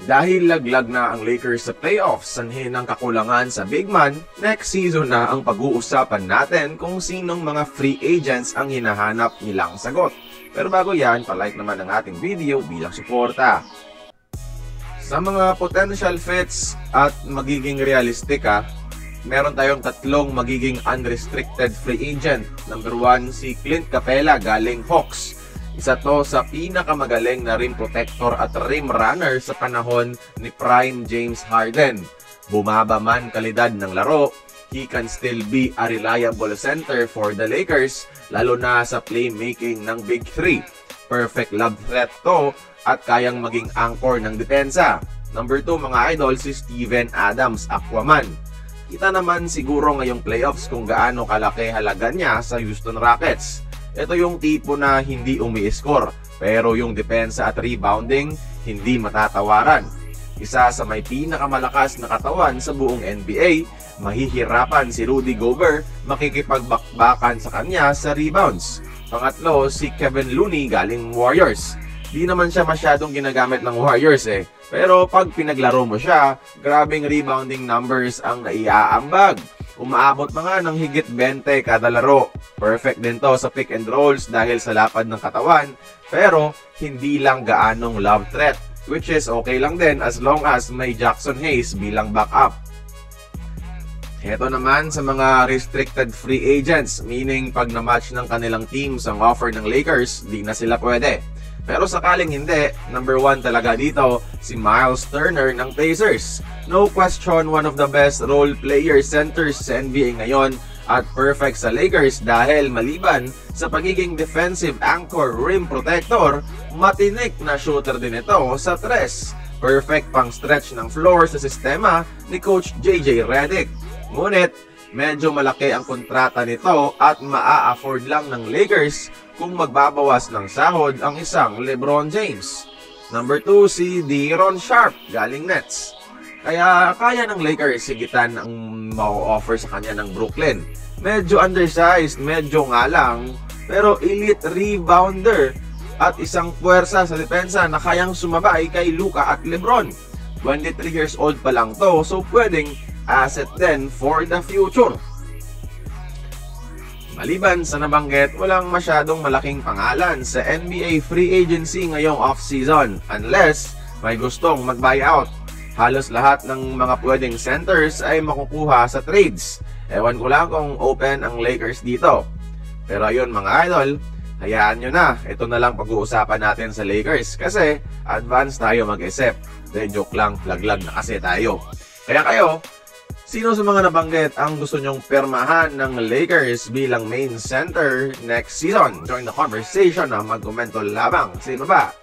Dahil laglag na ang Lakers sa playoffs, sanhin ng kakulangan sa big man, next season na ang pag-uusapan natin kung sinong mga free agents ang hinahanap nilang sagot. Pero bago yan, palike naman ang ating video bilang suporta. Sa mga potential fits at magiging realistic meron tayong tatlong magiging unrestricted free agent. Number 1, si Clint Capela galing Hawks. Isa to sa pinakamagaling na rim protector at rim runner sa panahon ni Prime James Harden. Bumaba man kalidad ng laro, he can still be a reliable center for the Lakers, lalo na sa playmaking ng Big 3. Perfect lob threat to at kayang maging anchor ng depensa. Number 2 mga idol, si Steven Adams, Aquaman. Kita naman siguro ngayong playoffs kung gaano kalaki halaga niya sa Houston Rockets. Ito yung tipo na hindi umi-score, pero yung depensa at rebounding hindi matatawaran. Isa sa may pinakamalakas na katawan sa buong NBA, mahihirapan si Rudy Gobert makikipagbakbakan sa kanya sa rebounds. Pangatlo, si Kevin Looney galing Warriors. Di naman siya masyadong ginagamit ng Warriors pero pag pinaglaro mo siya, grabing rebounding numbers ang naiaambag. Umaabot mga ng higit 20 kada laro. Perfect din to sa pick and rolls dahil sa lapad ng katawan, pero hindi lang gaanong lob threat, which is okay lang din as long as may Jackson Hayes bilang backup. Heto naman sa mga restricted free agents, meaning pag na-match ng kanilang teams ang offer ng Lakers, di na sila pwede. Pero sakaling hindi, number 1 talaga dito, si Miles Turner ng Pacers. No question, one of the best role player centers sa NBA ngayon at perfect sa Lakers dahil maliban sa pagiging defensive anchor rim protector, matinik na shooter din ito sa tres. Perfect pang stretch ng floor sa sistema ni Coach JJ Redick. Ngunit, medyo malaki ang kontrata nito at maa-afford lang ng Lakers kung magbabawas ng sahod ang isang LeBron James. Number 2, si De'Aaron Sharp galing Nets. Kaya kaya ng Lakers sigitan ang ma-offer sa kanya ng Brooklyn. Medyo undersized, medyo nga lang, pero elite rebounder at isang puwersa sa depensa na kayang sumabay kay Luka at LeBron. 23 years old pa lang to, so pwedeng asset din for the future. Maliban sa nabanggit, walang masyadong malaking pangalan sa NBA free agency ngayong off-season unless may gustong mag-buyout. Halos lahat ng mga pwedeng centers ay makukuha sa trades. Ewan ko lang kung open ang Lakers dito. Pero ayun mga idol, hayaan nyo na. Ito na lang pag-uusapan natin sa Lakers kasi advance tayo mag-isip. Then joke lang, laglag na kasi tayo. Kaya kayo, sino sa mga nabanggit ang gusto nyong pirmahan ng Lakers bilang main center next season? Join the conversation na mag-komento labang. Sino ba?